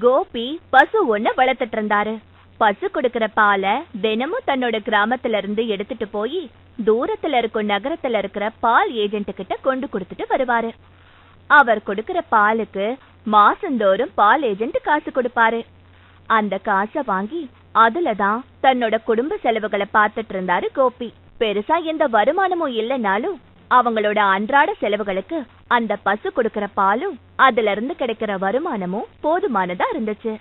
கோபி பசு ஒண்ண வளர்த்துட்டு இருந்தாரு. பசு கொடுக்கற பாலை தினமும் தன்னோட கிராமத்துல இருந்து எடுத்துட்டு போய் தூரத்துல இருக்கும் நகரத்துல இருக்கிற பால் ஏஜென்ட் கிட்ட கொண்டு கொடுத்துட்டு வருவாரு. அவர் கொடுக்கற பாலுக்கு மாசந்தோறும் பால் ஏஜென்ட் காசு கொடுப்பாரு. அந்த காசை வாங்கி அதுலதான் தன்னோட குடும்ப செலவுகளை பார்த்துட்டு இருந்தாரு கோபி. பெருசா எந்த வருமானமும் இல்லைனாலும் அவங்களோட அன்றாட செலவுகளுக்கு அந்த பசு கொடுக்கற பாலும் அதுல இருந்து கிடைக்கிற வருமானமும் போதுமானதா இருந்துச்சு.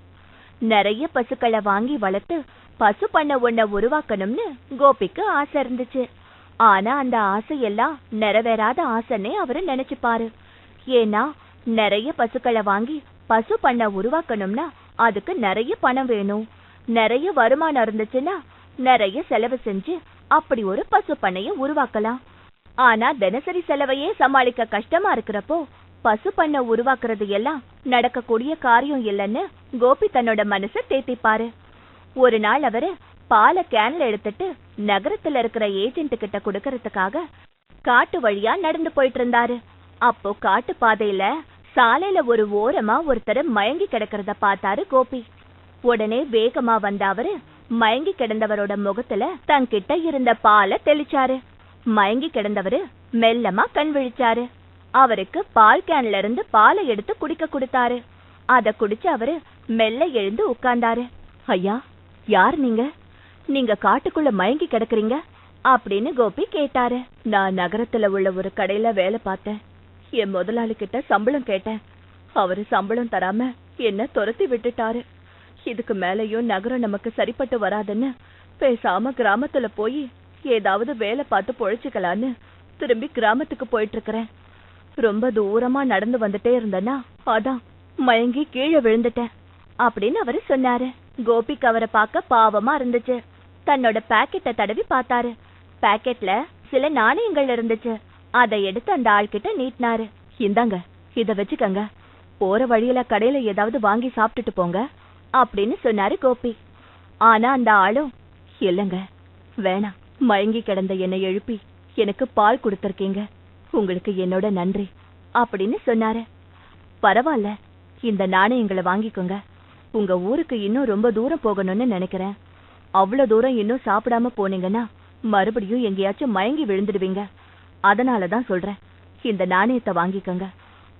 நிறைய பசுக்களை வாங்கி வளர்த்து பசு பண்ண ஒண்ண உருவாக்கணும்னு கோபிக்கு ஆசை இருந்துச்சு. ஆனா அந்த ஆசையெல்லாம் நிறைவேறாத ஆசைன்னே அவரு நினைச்சுப்பாரு. ஏன்னா நிறைய பசுக்களை வாங்கி பசு பண்ண உருவாக்கணும்னா அதுக்கு நிறைய பணம் வேணும். நிறைய வருமானம் இருந்துச்சுன்னா நிறைய செலவு செஞ்சு அப்படி ஒரு பசு பண்ணைய உருவாக்கலாம். ஆனா தினசரி செலவையே சமாளிக்க கஷ்டமா இருக்கிறப்போ பசு பண்ண உருவாக்குறது எல்லாம் நடக்கக்கூடிய காரியம் இல்லைன்னு கோபி தன்னோட மனசை தேத்திப்பாரு. ஒரு நாள் அவரு பாலை கேன்ல எடுத்துட்டு நகரத்துல இருக்கிற ஏஜென்ட் கிட்ட கொடுக்கறதுக்காக காட்டு வழியா நடந்து போயிட்டு இருந்தாரு. அப்போ காட்டு பாதையில சாலையில ஒரு ஓரமா ஒருத்தர் மயங்கி கிடக்கிறத பார்த்தாரு கோபி. உடனே வேகமா வந்த அவரு மயங்கி கிடந்தவரோட முகத்துல தன்கிட்ட இருந்த பாலை தெளிச்சாரு. மயங்கி கிடந்தவரு மெல்லமா கண் விழிச்சாரு. அவருக்கு பால் கேன்ல இருந்து பாலை எடுத்து குடிக்க கொடுத்தாரு. அத குடிச்சு அவரு மெல்ல எழுந்து உட்கார்ந்தாரு. ஐயா, யார் நீங்க? நீங்க காட்டுக்குள்ள மயங்கி கிடக்குறீங்க அப்படின்னு கோபி கேட்டாரு. நான் நகரத்துல உள்ள ஒரு கடையில வேலை பார்த்தேன். என் முதலாளி கிட்ட சம்பளம் கேட்டேன். அவரு சம்பளம் தராம என்ன துரத்தி விட்டுட்டாரு. இதுக்கு மேலயும் நகரம் நமக்கு சரிப்பட்டு வராதுன்னு பேசாம கிராமத்துல போய் ஏதாவது வேலை பார்த்து பொழைச்சுக்கலான்னு திரும்பி கிராமத்துக்கு போயிட்டு இருக்கிறேன். ரொம்ப தூரமா நடந்து வந்துட்டே இருந்தேன்னா அதான் மயங்கி கீழே விழுந்துட்டேன் அப்படின்னு அவரு சொன்னாரு. கோபிக்கு அவரை பார்க்க பாவமா இருந்துச்சு. தன்னோட பாக்கெட்டை தடவி பார்த்தாரு. பாக்கெட்ல சில நாணயங்கள் இருந்துச்சு. அதை எடுத்து அந்த ஆள்கிட்ட நீட்டினாரு. இந்தாங்க, இத வச்சுக்கங்க. போற வழியில கடையில ஏதாவது வாங்கி சாப்பிட்டுட்டு போங்க அப்படின்னு சொன்னாரு கோபி. ஆனா அந்த ஆளும் இல்லங்க, வேணாம், மயங்கி கிடந்த என்னை எழுப்பி எனக்கு பால் கொடுத்திருக்கீங்க, உங்களுக்கு என்னோட நன்றி அப்படின்னு சொன்னாரு. பரவாயில்ல, இந்த நாணயங்களை வாங்கிக்கோங்க. உங்க ஊருக்கு இன்னும் ரொம்ப தூரம் போகணும்னு நினைக்கிறேன். அவ்வளவு தூரம் இன்னும் சாப்பிடாம போனீங்கன்னா மறுபடியும் எங்கேயாச்சும் மயங்கி விழுந்துடுவீங்க. அதனாலதான் சொல்றேன், இந்த நாணயத்தை வாங்கிக்கோங்க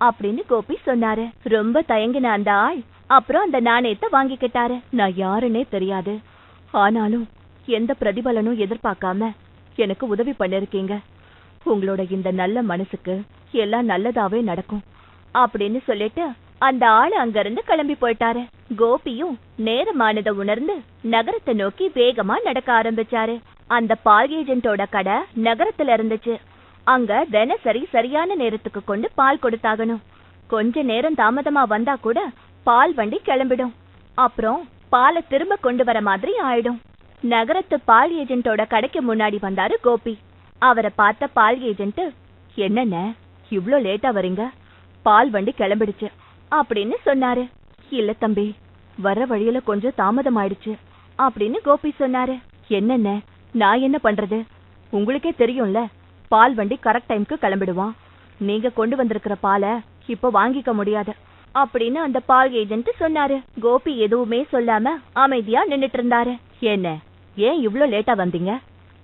அப்படின்னு கோபி சொன்னாரு. ரொம்ப தயங்கின அந்த ஆள் அப்புறம் அந்த நாணயத்தை வாங்கிக்கிட்டாரு. நான் யாருன்னே தெரியாது, ஆனாலும் எந்த பிரதிபலனும் எதிர்பார்க்காம எனக்கு உதவி பண்ணிருக்கீங்க. உங்களோட இந்த நல்ல மனசுக்கு எல்லாம் நல்லதாவே நடக்கும் அப்படின்னு சொல்லிட்டு அந்த ஆளு அங்கிருந்து கிளம்பி போயிட்டாரு. கோபியும் நேரமானத உணர்ந்து நகரத்தை நோக்கி வேகமா நடக்க ஆரம்பிச்சாரு. அந்த பால் ஏஜென்டோட கடை நகரத்துல இருந்துச்சு. அங்க தினசரி சரியான நேரத்துக்கு கொண்டு பால் கொடுத்தாகணும். கொஞ்ச நேரம் தாமதமா வந்தா கூட பால் வண்டி கிளம்பிடும். அப்புறம் பாலை திரும்ப கொண்டு வர மாதிரி ஆயிடும். நகரத்து பால் ஏஜென்டோட கடைக்கு முன்னாடி வந்தாரு கோபி. அவரை பார்த்த பால் ஏஜென்ட், என்னென்ன இவ்ளோ லேட்டா வரீங்க? பால் வண்டி கிளம்பிடுச்சு அப்படின்னு சொன்னாரு. இல்ல தம்பி, வர வழியில கொஞ்சம் தாமதம் ஆயிடுச்சு அப்படின்னு கோபி சொன்னாரு. என்னென்ன, நான் என்ன பண்றது? உங்களுக்கே தெரியும்ல, பால் வண்டி கரெக்ட் டைம்க்கு கிளம்பிடுவான். நீங்க கொண்டு வந்திருக்கிற பாலை இப்ப வாங்கிக்க முடியாது அப்படின்னு அந்த பால் ஏஜென்ட் சொன்னாரு. கோபி எதுவுமே சொல்லாம அமைதியா நின்னுட்டு இருந்தாரு. என்ன, ஏன் இவ்ளோ லேட்டா வந்தீங்க?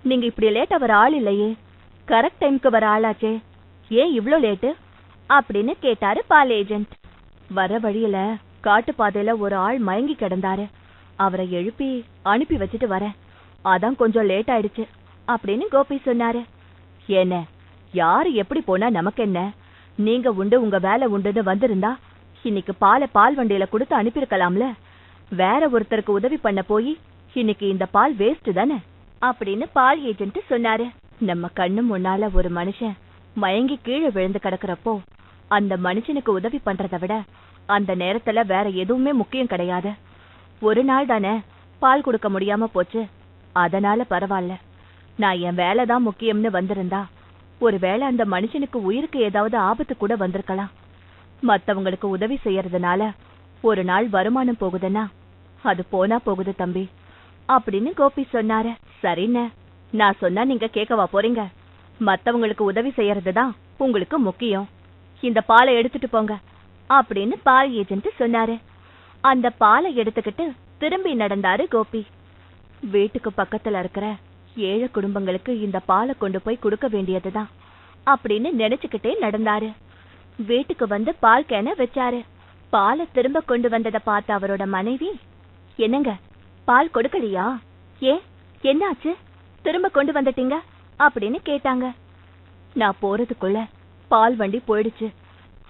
நீங்க இப்படி லேட்டா வர ஆள் இல்லையே, கரெக்ட் டைம்க்கு வர ஆளாச்சே, ஏன் இவ்ளோ லேட்டு அப்படின்னு கேட்டாரு பால் ஏஜென்ட். வர வழியில காட்டு பாதையில ஒரு ஆள் மயங்கி கிடந்தாரு. அவரை எழுப்பி அனுப்பி வச்சுட்டு வரேன், அதான் கொஞ்சம் லேட் ஆயிடுச்சு அப்படின்னு கோபி சொன்னாரு. என்ன, யாரு எப்படி போனா நமக்கு என்ன? நீங்க உண்டு உங்க வேலை உண்டுன்னு வந்திருந்தா இன்னைக்கு பால் வண்டியில கொடுத்து அனுப்பியிருக்கலாம்ல. வேற ஒருத்தருக்கு உதவி பண்ண போய் இன்னைக்கு இந்த பால் வேஸ்ட் தானே அப்படின்னு பால் ஏஜென்ட் சொன்னாரு. நம்ம கண்ணு முன்னால ஒரு மனுஷன் மயங்கி கீழே விழுந்து கிடக்குறப்போ அந்த மனுஷனுக்கு உதவி பண்றதை விட அந்த நேரத்துல வேற எதுவுமே முக்கியம் கிடையாது. ஒரு நாள் தானே பால் கொடுக்க முடியாம போச்சு, அதனால பரவாயில்ல. நான் என் வேலைதான் முக்கியம்னு வந்திருந்தா ஒருவேளை அந்த மனுஷனுக்கு உயிருக்கு ஏதாவது ஆபத்து கூட வந்திருக்கலாம். மத்தவங்களுக்கு உதவி செய்யறதுனால ஒரு நாள் வருமானம் போகுதுன்னா அது போனா போகுது தம்பி அப்படின்னு கோபி சொன்னாரு. சரிண்ணே, நான் சொன்னா நீங்க கேட்கவா போறீங்க? மத்தவங்களுக்கு உதவி செய்யறதுதான் உங்களுக்கு முக்கியம். இந்த பாலை எடுத்துட்டு போங்க அப்படின்னு பால் ஏஜென்ட் சொன்னாரு. அந்த பாலை எடுத்துக்கிட்டு திரும்பி நடந்தாரு கோபி. வீட்டுக்கு பக்கத்துல இருக்கிற ஏழை குடும்பங்களுக்கு இந்த பாலை கொண்டு போய் கொடுக்க வேண்டியதுதான் அப்படின்னு நினைச்சுக்கிட்டே நடந்தாரு. வீட்டுக்கு வந்து பால் கேன வச்சாரு. பாலை திரும்ப கொண்டு வந்ததை பார்த்த அவரோட மனைவி, என்னங்க பால் கொடுக்கலையா? ஏன், என்னாச்சு? திரும்ப கொண்டு வந்துட்டீங்க அப்படின்னு கேட்டாங்க. நான் போறதுக்குள்ள பால் வண்டி போயிடுச்சு,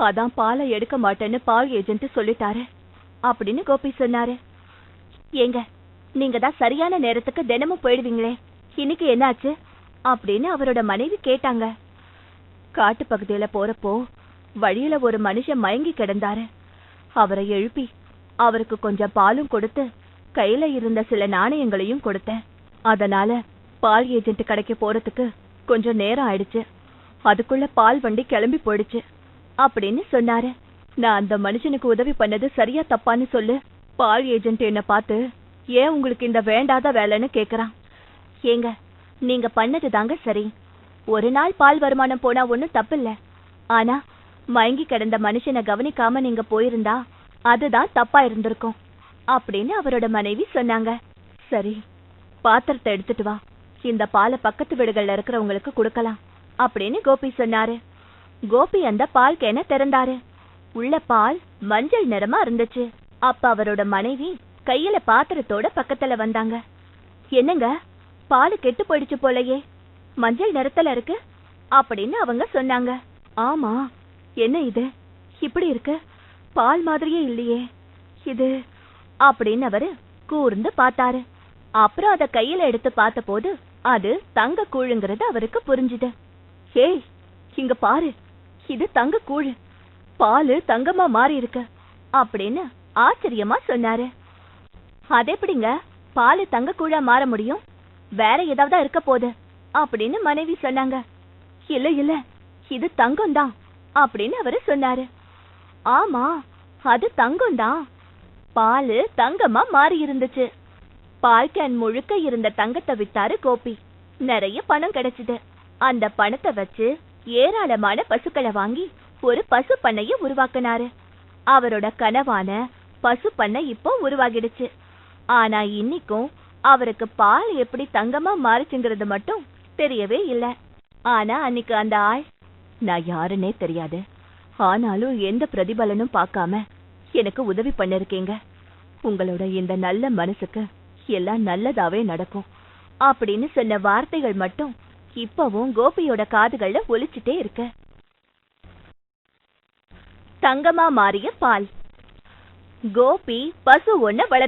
அதான் பாலை எடுக்க மாட்டேன்னு பால் ஏஜென்ட் சொல்லிட்டாரு அப்படின்னு கோபி சொன்னாரு. ஏங்க, நீங்க தான் சரியான நேரத்துக்கு தினமும் போயிடுவீங்களே, இன்னைக்கு என்னாச்சு அப்படின்னு அவரோட மனைவி கேட்டாங்க. காட்டு பகுதியில போறப்போ வழியில ஒரு மனுஷன் மயங்கி கிடந்தாரு. அவரை எழுப்பி அவருக்கு கொஞ்சம் பாலும் கொடுத்து கையில இருந்த சில நாணயங்களையும் கொடுத்தேன். அதனால பால் ஏஜென்ட் கடைக்கு போறதுக்கு கொஞ்சம் நேரம் ஆயிடுச்சு. அதுக்குள்ள பால் வண்டி கிளம்பி போயிடுச்சு அப்படின்னு சொன்னாரு. நான் அந்த மனுஷனுக்கு உதவி பண்ணது சரியா தப்பான்னு சொல்லு. பால் ஏஜென்ட் என்ன பார்த்து, ஏன் உங்களுக்கு இந்த வேண்டாத வேலைன்னு கேக்குறான். ஏங்க, நீங்க பண்ணது தாங்க சரி. ஒரு நாள் பால் வருமானம் போனா ஒன்னும் தப்பில்ல. ஆனா மயங்கி கிடந்த மனுஷனை கவனிக்காம நீங்க போயிருந்தா அதுதான் தப்பா இருந்திருக்கும் அப்படின்னு அவரோட மனைவி சொன்னாங்க. சரி, பாத்திரத்தை எடுத்துட்டு வா, இந்த பாலை பக்கத்து வீடுகள்ல இருக்கிறவங்களுக்கு கொடுக்கலாம் அப்படின்னு கோபி சொன்னாரு. கோபி அந்த பால் கேன திறந்தாரு. உள்ள பால் மஞ்சள் நிறமா இருந்துச்சு. அப்ப அவரோட மனைவி கையில பாத்திரத்தோட பக்கத்துல வந்தாங்க. என்னங்க, பால் கெட்டு போயிடுச்சு போலயே, மஞ்சள் நிறத்துல இருக்கு அப்படின்னு அவங்க சொன்னாங்க. ஆமா, என்ன இது இப்படி இருக்கு, பால் மாதிரியே இல்லையே இது அப்படின்னு அவரு கூர்ந்து பார்த்தாரு. அப்புறம் அத கையில எடுத்து பார்த்த போது அது தங்க கூழுங்கிறது அவருக்கு புரிஞ்சுது. ஏய், இங்க பாரு, இது தங்க கூழு, பாலு தங்கமா மாறி இருக்கு அப்படின்னு ஆச்சரியமா சொன்னாரு. அது எப்படிங்க பாலு தங்க கூழா மாற முடியும்? வேற ஏதாவது இருக்க போகுது அப்படின்னு மனைவி சொன்னாங்க. இல்ல இல்ல, இது தங்கம் தான் அப்படின்னு அவரு சொன்னாரு. ஆமா, அது தங்கம் தான். பாலு தங்கமா மாறி இருந்துச்சு. பால் கேன் முழுக்க இருந்த தங்கத்தை வித்தாரு கோபி. நிறைய பணம் கிடைச்சது. அந்த பணத்தை வச்சு ஏராளமான பசுக்களை வாங்கி ஒரு பசு பண்ணைய உருவாக்குனாரு. அவரோட கனவான பசு பண்ணை இப்போ உருவாகிடுச்சு. ஆனா இன்னைக்கும் அவருக்கு பால் எப்படி தங்கமா மாறுச்சுங்கிறது மட்டும் தெரியவே இல்ல. ஆனா அன்னைக்கு அந்த ஆள், நான் யாருன்னே தெரியாது, ஆனாலும் எந்த பிரதிபலனும் பார்க்காம எனக்கு உதவி பண்ணிருக்கீங்க. உங்களோட இந்த நல்ல மனசுக்கு எல்லாம் நல்லதாவே நடக்கும் அப்படின்னு சொன்ன வார்த்தைகள் மட்டும் இப்பவும் கோபியோட காதுகள்ல ஒலிச்சுட்டே இருக்கு. தங்கமா மாறிய பால். கோபி பசு ஒண்ண வளர்த்து